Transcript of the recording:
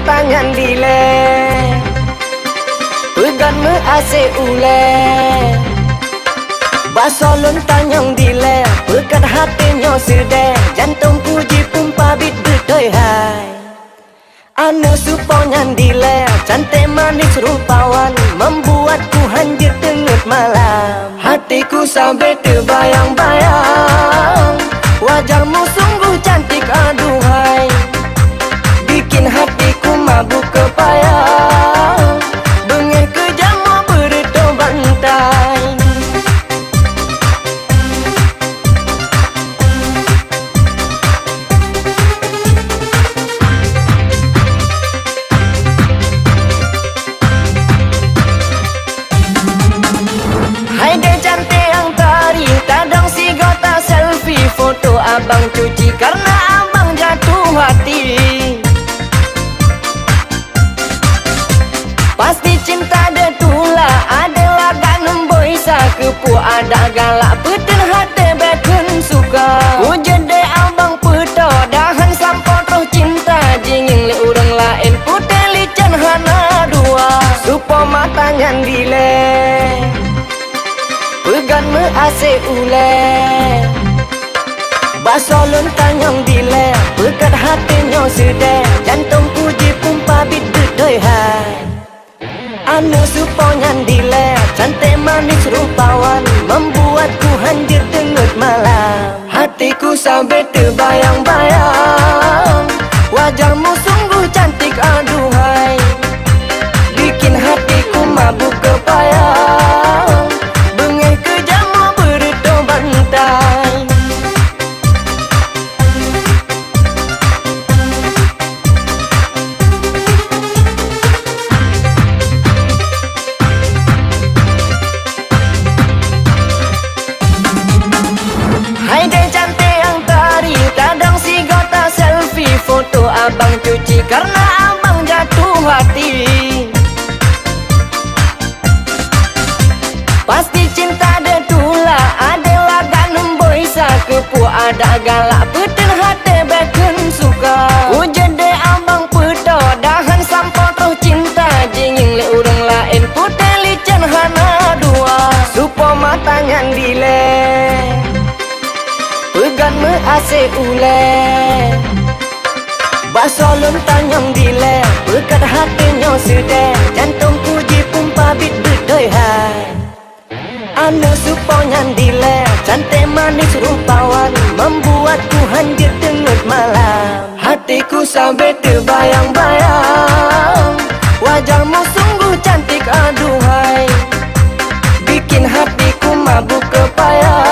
tangan dile pegan me ase ule basolon tanyong dile pekat hatinya sede jantung puji pumpa bit berdoi hai anu suponyan dile cantik manis rupawan membuatku hancur tengah malam hatiku sampai terbayang-bayang wajahmu sungguh cantik aduhai bikin hatiku mabuk kepayang bengek kejam mau berito bantai hai dia cantik yang tari tadang si gota selfie foto abang cuci karena abang jatuh hati pasti cinta dia tula adalah gak nemboi sakepu ada galak peten hati beken suka ku jadi abang peto dahan sampot roh cinta jingin le orang lain putih licin hana dua supo matangan dile pegan me ase ule basolon tanyong dile pekat hatinya sede jantung puji pumpa bit berdoi hai anu suponyan dile cantik manis rupawan membuatku hancur tengah malam hatiku sampai terbayang-bayang wajahmu sungguh cantik aduhai bikin hatiku mabuk kepayang bengek kejam mau berito bantai hai dia cantik yang tari tadang si gota selfie foto abang cuci karena abang jatuh hati pasti cinta dia tula adalah gak nemboi sakepu ada galak peten hati beken suka ku jadi abang peto dahan sampot roh cinta jingin le orang lain putih licin hana dua supo matangan dile pegan me ase ule basolon tanyong dile pekat hatinya sede jantung puji pumpa bit berdoi hai anu suponyan dile cantik manis rupawan membuatku hancur tengah malam hatiku sampai terbayang-bayang wajahmu sungguh cantik aduhai bikin hatiku mabuk kepayang